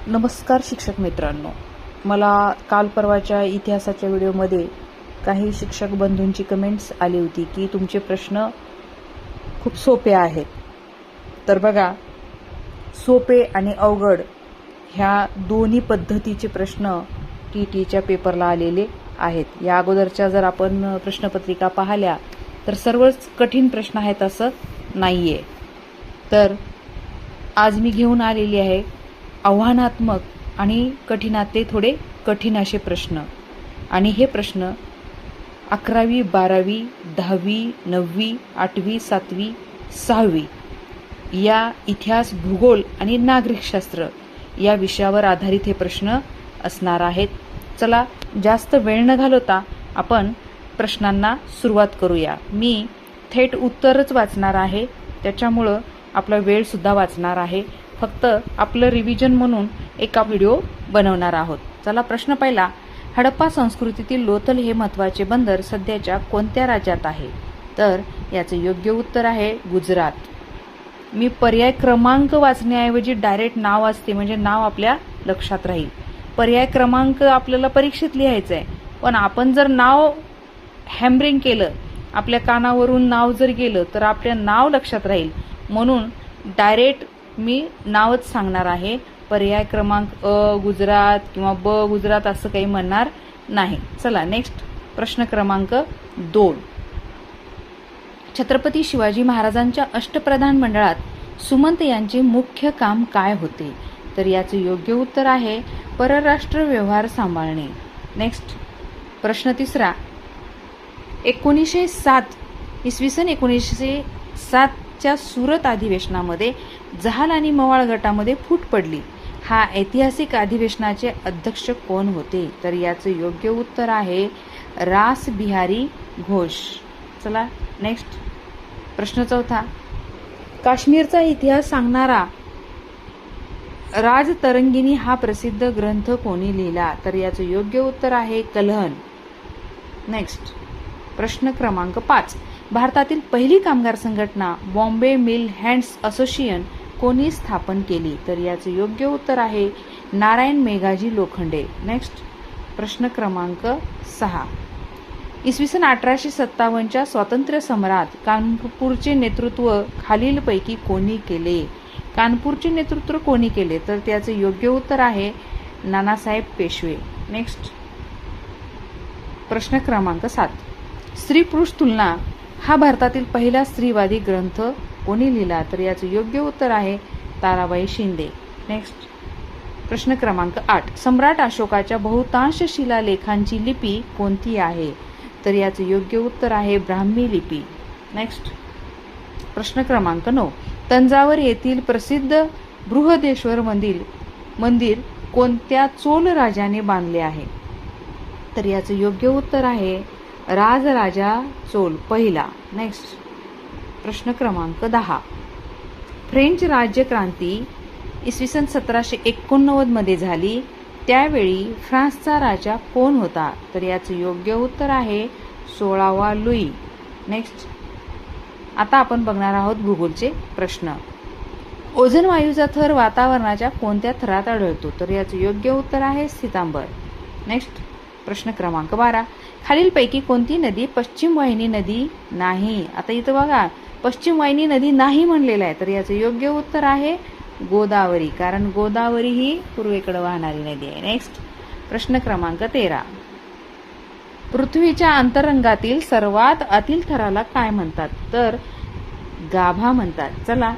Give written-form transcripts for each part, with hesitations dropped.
नमस्कार शिक्षक मित्रांनो, मला काल परवाच्या इतिहासाच्या व्हिडिओमध्ये काही शिक्षक बंधूंची कमेंट्स आली होती की तुमचे प्रश्न खूप सोपे आहेत. तर बघा, सोपे आणि अवघड ह्या दोन्ही पद्धतीचे प्रश्न टीईटीच्या पेपरला आलेले आहेत. या अगोदरच्या जर आपण प्रश्नपत्रिका पाहिल्या तर सर्वच कठीण प्रश्न आहेत असं नाहीये. तर आज मी घेऊन आलेली आहे आव्हानात्मक आणि कठीणातले थोडे कठीण असे प्रश्न. आणि हे प्रश्न 11वी, 12वी, 10वी, 9वी, 8वी, 7वी, 6वी या इतिहास, भूगोल आणि नागरिकशास्त्र या विषयावर आधारित हे प्रश्न असणार आहेत. चला, जास्त वेळ न घालवता आपण प्रश्नांना सुरुवात करूया. मी थेट उत्तरच वाचणार आहे, त्याच्यामुळं आपला वेळ सुद्धा वाचणार आहे. फक्त आपलं रिव्हिजन म्हणून एका व्हिडिओ बनवणार आहोत. चला, प्रश्न पहिला. हडप्पा संस्कृतीतील लोथल हे महत्त्वाचे बंदर सध्याच्या कोणत्या राज्यात आहे? तर याचं योग्य उत्तर आहे गुजरात. मी पर्याय क्रमांक वाचण्याऐवजी डायरेक्ट नाव वाचते, म्हणजे नाव आपल्या लक्षात राहील. पर्याय क्रमांक आपल्याला परीक्षेत लिहायचं आहे, पण आपण जर नाव हॅमरिंग केलं, आपल्या कानावरून नाव जर गेलं तर आपल्या नाव लक्षात राहील. म्हणून डायरेक्ट मी नावच सांगणार आहे. पर्याय क्रमांक अ गुजरात किंवा ब गुजरात असं काही म्हणणार नाही. चला, नेक्स्ट प्रश्न क्रमांक 2. छत्रपती शिवाजी महाराजांच्या अष्टप्रधान मंडळात सुमंत यांचे मुख्य काम काय होते? तर याचे योग्य उत्तर आहे परराष्ट्र व्यवहार सांभाळणे. नेक्स्ट प्रश्न तिसरा. 1907 सुरत अधिवेशनामध्ये जहाल आणि मवाळ गटामध्ये फूट पडली. हा ऐतिहासिक अधिवेशनाचे अध्यक्ष कोण होते? तर याचे योग्य उत्तर आहे रास बिहारी घोष. चला, नेक्स्ट प्रश्न चौथा. काश्मीरचा इतिहास सांगणारा राजतरंगिणी हा प्रसिद्ध ग्रंथ कोणी लिहिला? तर याचे योग्य उत्तर आहे कल्हण. नेक्स्ट प्रश्न क्रमांक 5. भारतातील पहिली कामगार संघटना बॉम्बे मिल हँड्स असोसिएशन कोणी स्थापन केली? तर याचे योग्य उत्तर आहे नारायण मेघाजी लोखंडे. नेक्स्ट प्रश्न क्रमांक 6. इ.स. 1857 स्वातंत्र्य समरात कानपूरचे नेतृत्व खालीलपैकी कोणी केले? कानपूरचे नेतृत्व कोणी केले? तर त्याचे योग्य उत्तर आहे नानासाहेब पेशवे. नेक्स्ट प्रश्न क्रमांक 7. स्त्री पुरुष तुलना हा भारतातील पहिला स्त्रीवादी ग्रंथ कोणी लिहिला? तर याचे योग्य उत्तर आहे ताराबाई शिंदे. नेक्स्ट प्रश्न क्रमांक 8. सम्राट अशोकाच्या बहुतांश शिलालेखांची लिपी कोणती आहे? तर याचे योग्य उत्तर आहे ब्राह्मी लिपी. नेक्स्ट प्रश्न क्रमांक 9. तंजावर येथील प्रसिद्ध बृहदेश्वर मंदिर कोणत्या चोल राजाने बांधले आहे? तर याचे योग्य उत्तर आहे राजराजा चोल पहिला. नेक्स्ट प्रश्न क्रमांक 10. फ्रेंच राज्यक्रांती इ.स. 1789 मध्ये झाली, त्यावेळी फ्रान्सचा राजा कोण होता? तर याचे योग्य उत्तर आहे 16वा लुई. नेक्स्ट आता आपण बघणार आहोत भूगोलचे प्रश्न. ओझोन वायूचा थर वातावरणाच्या कोणत्या थरात आढळतो? तर याचे योग्य उत्तर आहे सितांबर. नेक्स्ट प्रश्न क्रमांक 12. खालीलपैकी कोणती नदी पश्चिम वाहिनी नदी नाही? आता इथं बघा, पश्चिम वाहिनी नदी नाही म्हणलेलं आहे, तर याचे योग्य उत्तर आहे गोदावरी, कारण गोदावरी ही पूर्वेकडे वाहणारी नदी आहे. नेक्स्ट प्रश्न क्रमांक 13. पृथ्वीच्या अंतरंगातील सर्वात आतील थराला काय म्हणतात? तर गाभा म्हणतात. चला,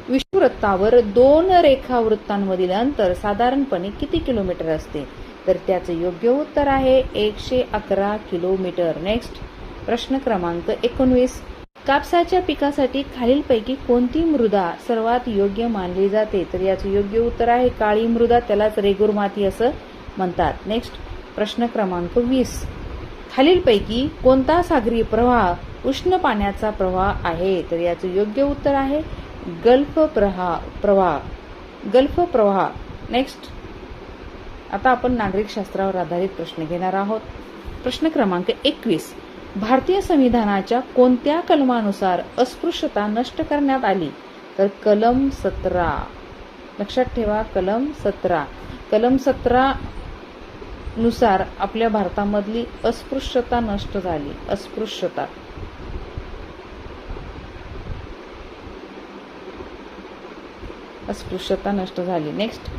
विषुववृत्तावर 2 रेखावृत्तांमधील अंतर साधारणपणे किती किलोमीटर असते? तर त्याचे योग्य उत्तर आहे 111 किलोमीटर. नेक्स्ट प्रश्न क्रमांक 19. कापसाच्या पिकासाठी खालीलपैकी कोणती मृदा सर्वात योग्य मानली जाते? तर याचे योग्य उत्तर आहे काळी मृदा, त्यालाच रेगूर माती असं म्हणतात. नेक्स्ट प्रश्न क्रमांक 20. खालीलपैकी कोणता सागरी प्रवाह उष्ण पाण्याचा प्रवाह आहे? तर याचे योग्य उत्तर आहे गल्फ प्रवाह. नेक्स्ट आता आपण नागरिक शास्त्रावर आधारित प्रश्न घेणार आहोत. प्रश्न क्रमांक 21. भारतीय संविधानाच्या कोणत्या कलमानुसार अस्पृश्यता नष्ट करण्यात आली? तर कलम 17. लक्षात ठेवा, कलम 17. कलम 17 नुसार आपल्या भारतामधली अस्पृश्यता नष्ट झाली. अस्पृश्यता नष्ट झाली. नेक्स्ट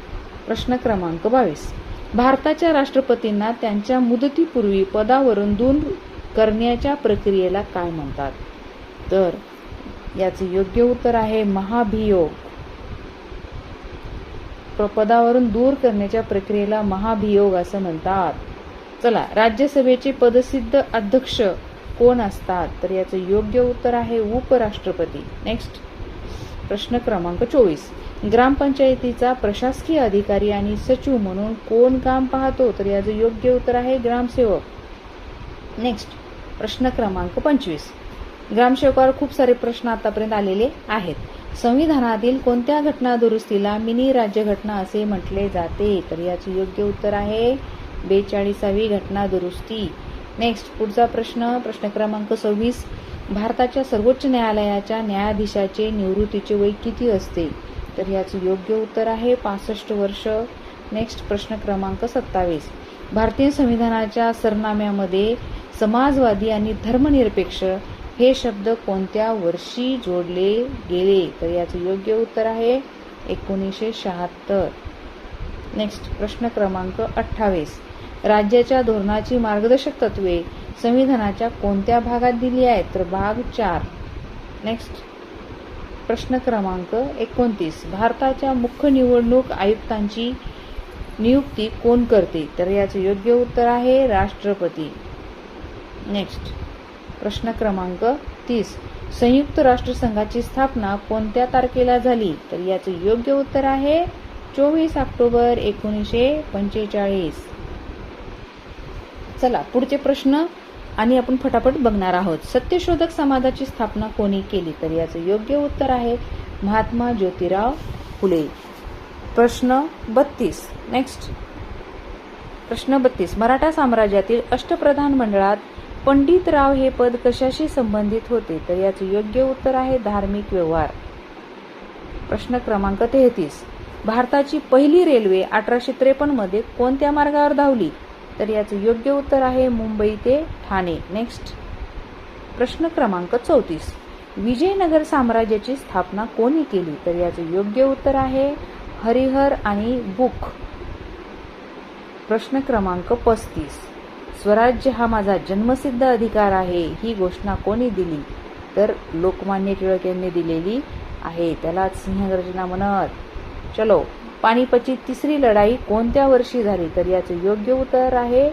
प्रश्न क्रमांक 22. भारताच्या राष्ट्रपतींना त्यांच्या मुदतीपूर्वी पदावरून दूर करण्याच्या प्रक्रियेला काय म्हणतात? तर याचे योग्य उत्तर आहे महाभियोग. पदावरून दूर करण्याच्या प्रक्रियेला महाभियोग असं म्हणतात. चला, राज्यसभेचे पदसिद्ध अध्यक्ष कोण असतात? तर याचे योग्य उत्तर आहे उपराष्ट्रपती. नेक्स्ट प्रश्न क्रमांक 24. ग्रामपंचायतीचा प्रशासकीय अधिकारी आणि सचिव म्हणून कोण काम पाहतो? तर याचे योग्य उत्तर आहे ग्रामसेवक. नेक्स्ट प्रश्न क्रमांक 25. ग्रामसेवकावर खूप सारे प्रश्न आतापर्यंत आलेले आहेत. संविधानातील कोणत्या घटना दुरुस्तीला मिनी राज्यघटना असे म्हटले जाते? तर याचे योग्य उत्तर आहे 42वी घटना दुरुस्ती. नेक्स्ट पुढचा प्रश्न क्रमांक 26. भारताच्या सर्वोच्च न्यायालयाच्या न्यायाधीशाचे निवृत्तीचे वय किती असते? तर याचे योग्य उत्तर आहे 65 वर्ष. नेक्स्ट प्रश्न क्रमांक 27. भारतीय संविधानाच्या सरनाम्यामध्ये समाजवादी आणि धर्मनिरपेक्ष हे शब्द कोणत्या वर्षी जोडले गेले? तर याचे योग्य उत्तर आहे 1976. नेक्स्ट प्रश्न क्रमांक 28. राज्याच्या धोरणाची मार्गदर्शक तत्वे संविधानाच्या कोणत्या भागात दिली आहेत? तर भाग 4. नेक्स्ट प्रश्न क्रमांक 29. भारताच्या मुख्य निवडणूक आयुक्तांची नियुक्ती कोण करते? तर याचे योग्य उत्तर आहे राष्ट्रपती. नेक्स्ट प्रश्न क्रमांक 30. संयुक्त राष्ट्रसंघाची स्थापना कोणत्या तारखेला झाली? तर याचे योग्य उत्तर आहे 24 ऑक्टोबर 1945. चला पुढचे प्रश्न आणि आपण फटाफट बघणार आहोत. सत्यशोधक समाजाची स्थापना कोणी केली? तर याचे योग्य उत्तर आहे महात्मा ज्योतिराव फुले. प्रश्न 32. नेक्स्ट प्रश्न 32. मराठा साम्राज्यातील अष्टप्रधान मंडळात पंडितराव हे पद कशाशी संबंधित होते? तर याचे योग्य उत्तर आहे धार्मिक व्यवहार. प्रश्न क्रमांक 33. भारताची पहिली रेल्वे 1853 मध्ये कोणत्या मार्गावर धावली? तर याचे योग्य उत्तर आहे मुंबई ते ठाणे. नेक्स्ट प्रश्न क्रमांक 34. विजयनगर साम्राज्याची स्थापना कोणी केली? तर याचे योग्य उत्तर आहे हरिहर आणि बुक. प्रश्न क्रमांक 35. स्वराज्य हा माझा जन्मसिद्ध अधिकार आहे ही घोषणा कोणी दिली? तर लोकमान्य टिळक यांनी दिलेली आहे, त्यालाच सिंहगर्जना म्हणत. चलो, पानिपतची तिसरी लढाई कोणत्या वर्षी झाली? तर याचे योग्य उत्तर आहे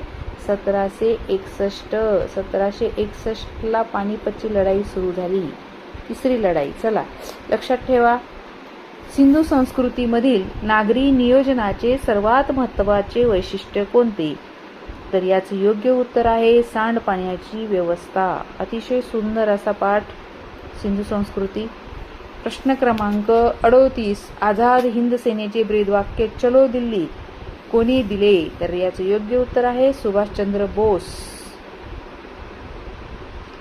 1761. 1761 पानिपतची लढाई सुरू झाली, तिसरी लढाई. चला लक्षात ठेवा, सिंधू संस्कृतीमधील नागरी नियोजनाचे सर्वात महत्त्वाचे वैशिष्ट्य कोणते? तर याचे योग्य उत्तर आहे सांडपाण्याची व्यवस्था. अतिशय सुंदर असा पाठ सिंधू संस्कृती. प्रश्न क्रमांक 38. आझाद हिंद सेनेचे ब्रीदवाक्य चलो दिल्ली कोणी दिले? तर याचे योग्य उत्तर आहे सुभाषचंद्र बोस.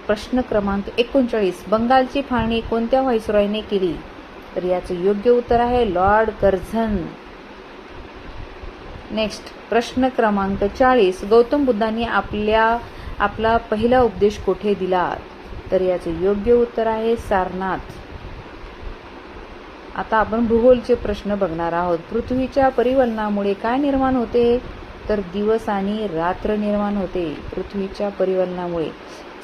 प्रश्न क्रमांक 39. बंगालची फाळणी कोणत्या व्हाईसरॉयने केली? तर याचे योग्य उत्तर आहे लॉर्ड कर्झन. नेक्स्ट प्रश्न क्रमांक 40. गौतम बुद्धांनी आपला पहिला उपदेश कोठे दिला? तर याचे योग्य उत्तर आहे सारनाथ. आता आपण भूगोलचे प्रश्न बघणार आहोत. पृथ्वीच्या परिवलनामुळे काय निर्माण होते? तर दिवस आणि रात्र निर्माण होते पृथ्वीच्या परिवलनामुळे.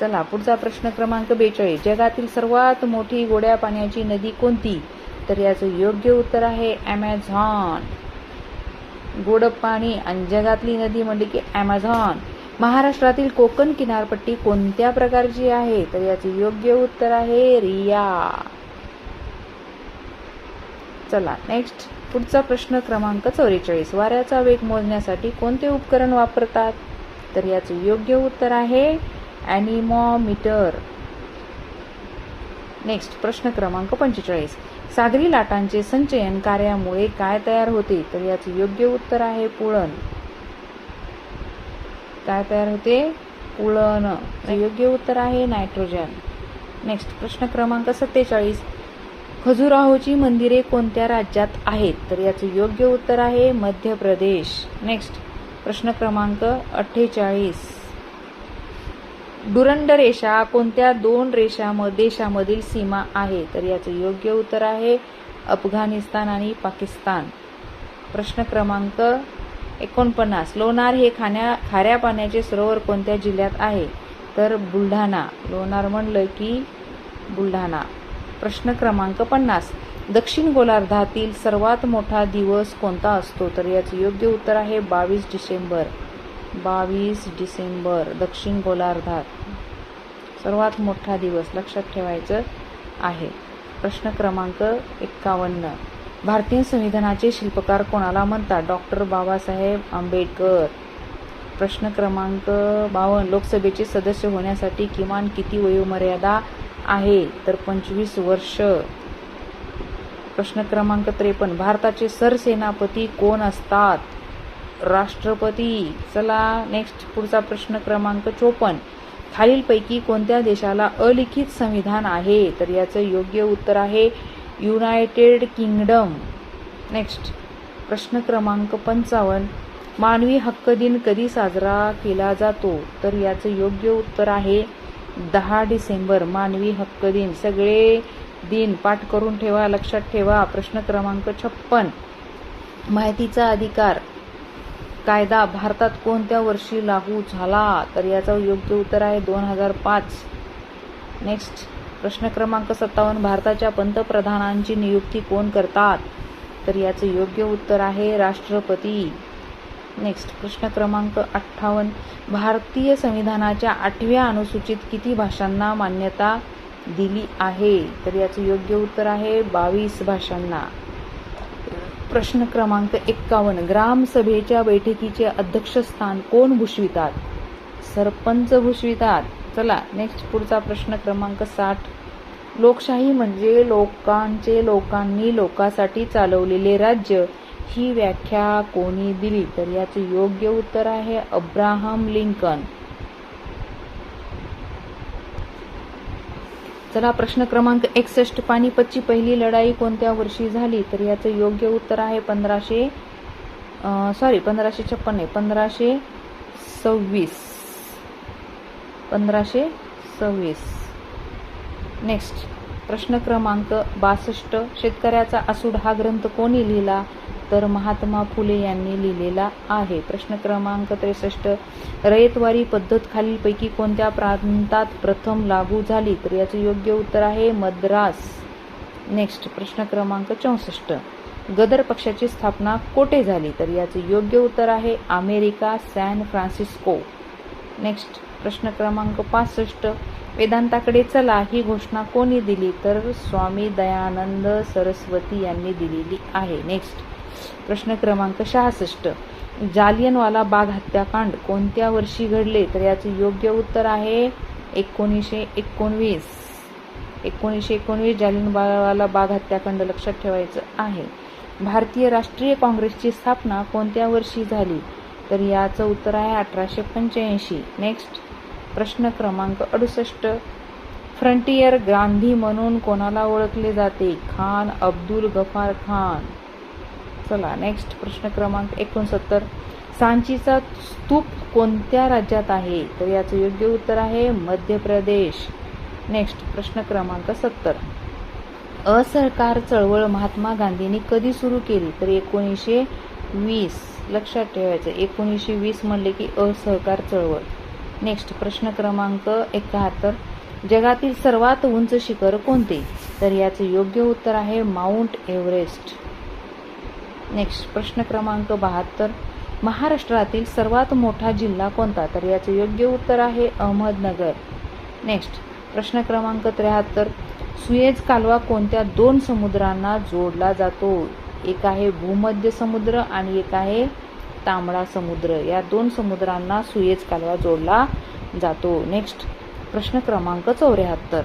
चला पुढचा प्रश्न क्रमांक 42. जगातील सर्वात मोठी गोड्या पाण्याची नदी कोणती? तर याचं योग्य उत्तर आहे ॲमेझॉन. गोड पाणी आणि जगातली नदी म्हणली की ॲमेझॉन. महाराष्ट्रातील कोकण किनारपट्टी कोणत्या प्रकारची आहे तर याचे योग्य उत्तर आहे रिया. चला नेक्स्ट पुढचा प्रश्न क्रमांक 44. वाऱ्याचा वेग मोजण्यासाठी कोणते उपकरण वापरतात तर याचे योग्य उत्तर आहे ॲनिमोमीटर. नेक्स्ट प्रश्न क्रमांक 45. सागरी लाटांचे संचयन कार्यामुळे काय तयार होते तर याचे योग्य उत्तर आहे पुळण. काय तयार होते पुळण. योग्य उत्तर आहे नायट्रोजन. नेक्स्ट प्रश्न क्रमांक 47. खजुराहोची मंदिरे कोणत्या राज्यात आहेत तर याचे योग्य उत्तर आहे मध्य प्रदेश. नेक्स्ट प्रश्न क्रमांक 48. डुरंड रेषा कोणत्या दोन देशामधील सीमा आहे तर याचे योग्य उत्तर आहे अफगाणिस्तान आणि पाकिस्तान. प्रश्न क्रमांक 49. लोणार हे खाऱ्या पाण्याचे सरोवर कोणत्या जिल्ह्यात आहे तर बुलढाणा. लोणार म्हणलं की बुलढाणा. प्रश्न क्रमांक 50. दक्षिण गोलार्धातील सर्वात मोठा दिवस कोणता असतो तर याचे योग्य उत्तर आहे 22 डिसेंबर. 22 डिसेंबर दक्षिण गोलार्धात सर्वात मोठा दिवस लक्षात ठेवायचं आहे. प्रश्न क्रमांक 51. भारतीय संविधानाचे शिल्पकार कोणाला म्हणतात डॉक्टर बाबासाहेब आंबेडकर. प्रश्न क्रमांक 52. लोकसभेचे सदस्य होण्यासाठी किमान किती वयोमर्यादा आहे तर 25 वर्ष. प्रश्न क्रमांक 53. भारताचे सरसेनापती कोण असतात राष्ट्रपती. चला नेक्स्ट पुढचा प्रश्न क्रमांक 54. खालीलपैकी कोणत्या देशाला अलिखित संविधान आहे तर याचं योग्य उत्तर आहे युनायटेड किंगडम. नेक्स्ट प्रश्न क्रमांक 55. मानवी हक्क दिन कधी साजरा केला जातो तर याचं योग्य उत्तर आहे 10 डिसेंबर. मानवी हक्क दिन. सगळे दिन पाठ करून ठेवा, लक्षात ठेवा. प्रश्न क्रमांक 56. माहितीचा अधिकार कायदा भारतात कोणत्या वर्षी लागू झाला तर याचं योग्य उत्तर आहे 2005. नेक्स्ट प्रश्न क्रमांक 57. भारताच्या पंतप्रधानांची नियुक्ती कोण करतात तर याचं योग्य उत्तर आहे राष्ट्रपती. नेक्स्ट प्रश्न क्रमांक 58. भारतीय संविधानाच्या 8व्या अनुसूचित किती भाषांना मान्यता दिली आहे तर याचं योग्य उत्तर आहे 22 भाषांना. प्रश्न क्रमांक 51. ग्रामसभेच्या बैठकीचे अध्यक्षस्थान कोण भूषवितात सरपंच भूषवितात. चला नेक्स्ट पुढचा प्रश्न क्रमांक 60. लोकशाही म्हणजे लोकांनी लोकांसाठी चालवलेले राज्य. ही व्याख्या कोणी दिली तर याचे योग्य उत्तर आहे अब्राहम लिंकन. चला प्रश्न क्रमांक 61. पानिपतची पहिली लढाई कोणत्या वर्षी झाली तर याचं योग्य उत्तर आहे 1526. नेक्स्ट प्रश्न क्रमांक 62. शेतकऱ्याचा आसूड हा ग्रंथ कोणी लिहिला तर महात्मा फुले यांनी लिहिलेला आहे. प्रश्न क्रमांक 63. रयतवारी पद्धत खालीलपैकी कोणत्या प्रांतात प्रथम लागू झाली तर याचे योग्य उत्तर आहे मद्रास. नेक्स्ट प्रश्न क्रमांक 64. गदर पक्षाची स्थापना कोठे झाली तर याचे योग्य उत्तर आहे अमेरिका सॅन फ्रान्सिस्को. नेक्स्ट प्रश्न क्रमांक 65. वेदांताकडे चला ही घोषणा कोणी दिली तर स्वामी दयानंद सरस्वती यांनी दिलेली आहे. नेक्स्ट प्रश्न क्रमांक 66. जालियनवाला बाग हत्याकांड कोणत्या वर्षी घडले तर याचे योग्य उत्तर आहे 1919. 1919 जालियनवाला बाग हत्याकांड लक्षात ठेवायचं आहे. भारतीय राष्ट्रीय काँग्रेसची स्थापना कोणत्या वर्षी झाली तर याचं उत्तर आहे 1885. नेक्स्ट प्रश्न क्रमांक 68. फ्रंटियर गांधी म्हणून कोणाला ओळखले जाते खान अब्दुल गफार खान. चला नेक्स्ट प्रश्न क्रमांक 69. सांचीचा स्तूप कोणत्या राज्यात आहे तर याचं योग्य उत्तर आहे मध्य प्रदेश. नेक्स्ट प्रश्न क्रमांक 70. असहकार चळवळ महात्मा गांधींनी कधी सुरू केली तर 1920. लक्षात ठेवायचं 1920 म्हणले की असहकार चळवळ. नेक्स्ट प्रश्न क्रमांक 71. जगातील सर्वात उंच शिखर कोणते तर याचं योग्य उत्तर आहे माउंट एव्हरेस्ट. नेक्स्ट प्रश्न क्रमांक 72. महाराष्ट्रातील सर्वात मोठा जिल्हा कोणता? तर याचं योग्य उत्तर आहे अहमदनगर. नेक्स्ट प्रश्न क्रमांक 73. सुएझ कालवा कोणत्या दोन समुद्रांना जोडला जातो? एक आहे भूमध्य समुद्र आणि एक आहे तांबडा समुद्र. या दोन समुद्रांना सुएझ कालवा जोडला जातो. नेक्स्ट प्रश्न क्रमांक 74.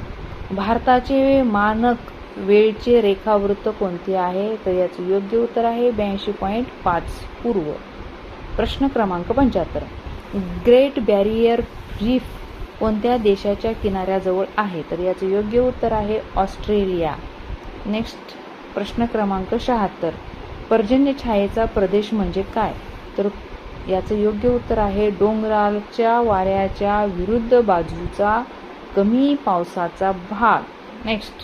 भारताचे मानक वेळचे रेखावृत्त कोणते आहे? तर याचे योग्य उत्तर आहे 82.5 पूर्व. प्रश्न क्रमांक 75. ग्रेट बॅरियर रीफ कोणत्या देशाच्या किनाऱ्याजवळ आहे? तर याचे योग्य उत्तर आहे ऑस्ट्रेलिया. नेक्स्ट प्रश्न क्रमांक 76. पर्जन्यछायेचा प्रदेश म्हणजे काय? तर याचं योग्य उत्तर आहे डोंगराच्या वाऱ्याच्या विरुद्ध बाजूचा कमी पावसाचा भाग. नेक्स्ट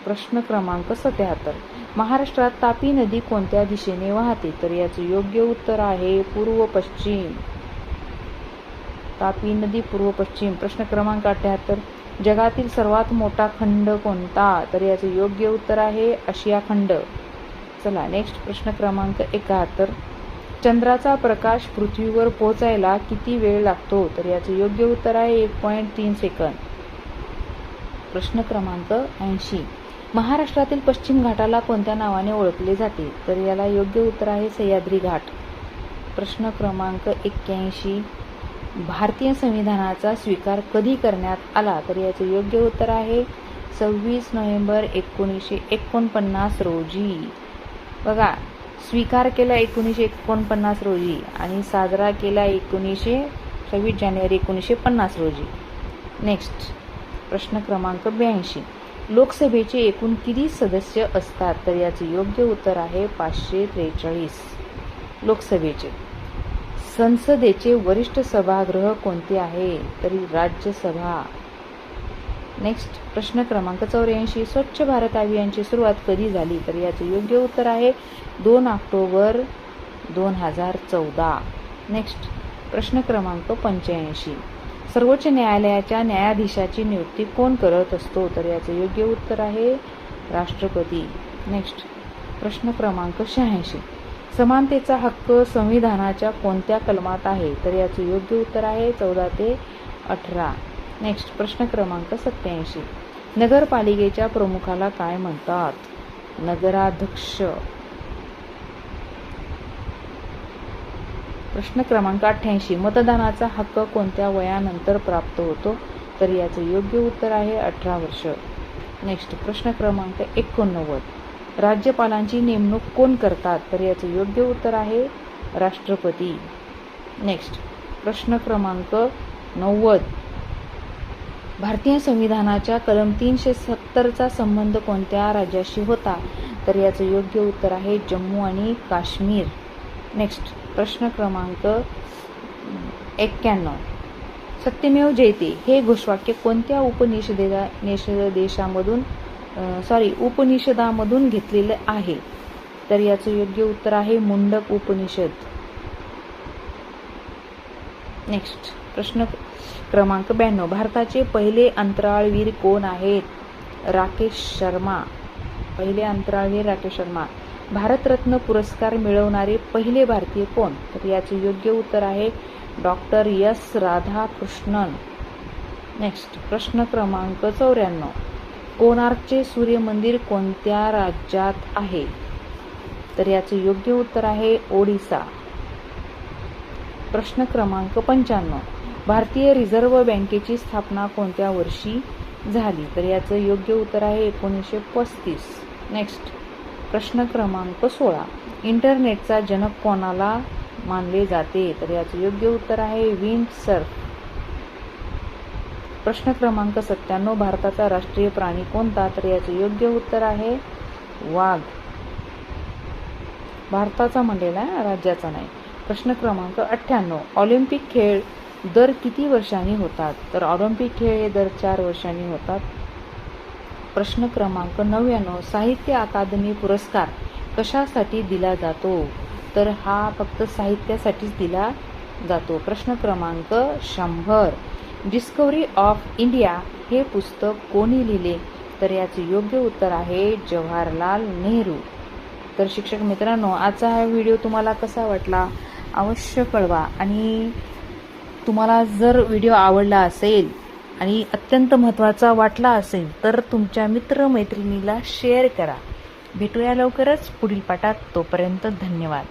प्रश्न क्रमांक 77. महाराष्ट्रात तापी नदी कोणत्या दिशेने वाहते? तर याचे योग्य उत्तर आहे पूर्व पश्चिम. तापी नदी पूर्व पश्चिम. प्रश्न क्रमांक 78. जगातील सर्वात मोठा खंड कोणता? तर याचे योग्य उत्तर आहे आशिया खंड. चला नेक्स्ट प्रश्न क्रमांक 71. चंद्राचा प्रकाश पृथ्वीवर पोहोचायला किती वेळ लागतो? तर याचे योग्य उत्तर आहे 1.3 सेकंद. प्रश्न क्रमांक 80. महाराष्ट्रातील पश्चिम घाटाला कोणत्या नावाने ओळखले जाते? तर याला योग्य उत्तर आहे सह्याद्री घाट. प्रश्न क्रमांक 81. भारतीय संविधानाचा स्वीकार कधी करण्यात आला? तर याचे योग्य उत्तर आहे 26 नोव्हेंबर 1949 रोजी. बघा, स्वीकार केला 1949 रोजी आणि साजरा केला 26 जानेवारी 1950 रोजी. नेक्स्ट प्रश्न क्रमांक 82. लोकसभेचे एकूण किती सदस्य असतात? तर याचे योग्य उत्तर आहे 543 लोकसभेचे. संसदेचे वरिष्ठ सभागृह कोणते आहे? तरी राज्यसभा. नेक्स्ट प्रश्न क्रमांक 84. स्वच्छ भारत अभियानाची सुरुवात कधी झाली? तर याचे योग्य उत्तर आहे 2 ऑक्टोबर 2014. नेक्स्ट प्रश्न क्रमांक 85. सर्वोच्च न्यायालयाच्या न्यायाधीशाची नियुक्ती कोण करत असतो? तर याचे योग्य उत्तर आहे राष्ट्रपती. नेक्स्ट प्रश्न क्रमांक 86. समानतेचा हक्क संविधानाच्या कोणत्या कलमात आहे? तर याचे योग्य उत्तर आहे 14 ते 18. नेक्स्ट प्रश्न क्रमांक 87. नगरपालिकेच्या प्रमुखाला काय म्हणतात? नगराध्यक्ष. प्रश्न क्रमांक 88. मतदानाचा हक्क कोणत्या वयानंतर प्राप्त होतो? तर याचे योग्य उत्तर आहे 18 वर्ष. नेक्स्ट प्रश्न क्रमांक 89. राज्यपालांची नेमणूक कोण करतात? तर याचे योग्य उत्तर आहे राष्ट्रपती. नेक्स्ट प्रश्न क्रमांक 90. भारतीय संविधानाच्या कलम 370चा संबंध कोणत्या राज्याशी होता? तर याचे योग्य उत्तर आहे जम्मू आणि काश्मीर. नेक्स्ट प्रश्न क्रमांक 91. सत्यमेव जयते हे घोषवाक्य कोणत्या उपनिषदामधून घेतलेले आहे? तर याचे योग्य उत्तर आहे मुंडक उपनिषद. नेक्स्ट प्रश्न क्रमांक 92. भारताचे पहिले अंतराळवीर कोण आहेत? राकेश शर्मा. पहिले अंतराळवीर राकेश शर्मा. भारतरत्न पुरस्कार मिळवणारे पहिले भारतीय कोण? तर याचे योग्य उत्तर आहे डॉक्टर एस राधाकृष्णन. नेक्स्ट प्रश्न क्रमांक 94. कोणार्कचे सूर्य मंदिर कोणत्या राज्यात आहे? तर याचे योग्य उत्तर आहे ओडिसा. प्रश्न क्रमांक 95. भारतीय रिझर्व्ह बँकेची स्थापना कोणत्या वर्षी झाली? तर याचं योग्य उत्तर आहे 1935. नेक्स्ट प्रश्न क्रमांक 16. इंटरनेटचा जनक कोणाला मानले जाते? तर याचे योग्य उत्तर आहे विंड सर्फ. प्रश्न क्रमांक 97. भारताचा राष्ट्रीय प्राणी कोणता? तर याचे योग्य उत्तर आहे वाघ. भारताचा म्हणलेला आहे, राज्याचा नाही. प्रश्न क्रमांक 98. ऑलिम्पिक खेळ दर किती वर्षांनी होतात? तर ऑलिम्पिक खेळ हे दर 4 वर्षांनी होतात. प्रश्न क्रमांक 99. साहित्य अकादमी पुरस्कार कशासाठी दिला जातो? तर हा फक्त साहित्यासाठीच दिला जातो. प्रश्न क्रमांक 100. डिस्कव्हरी ऑफ इंडिया हे पुस्तक कोणी लिहिले? तर याचे योग्य उत्तर आहे जवाहरलाल नेहरू. तर शिक्षक मित्रांनो, आजचा हा व्हिडिओ तुम्हाला कसा वाटला अवश्य कळवा. आणि तुम्हाला जर व्हिडिओ आवडला असेल आणि अत्यंत महत्त्वाचा वाटला असेल तर तुमच्या मित्रमैत्रिणीला शेअर करा. भेटूया लवकरच पुढील पाठात. तोपर्यंत धन्यवाद.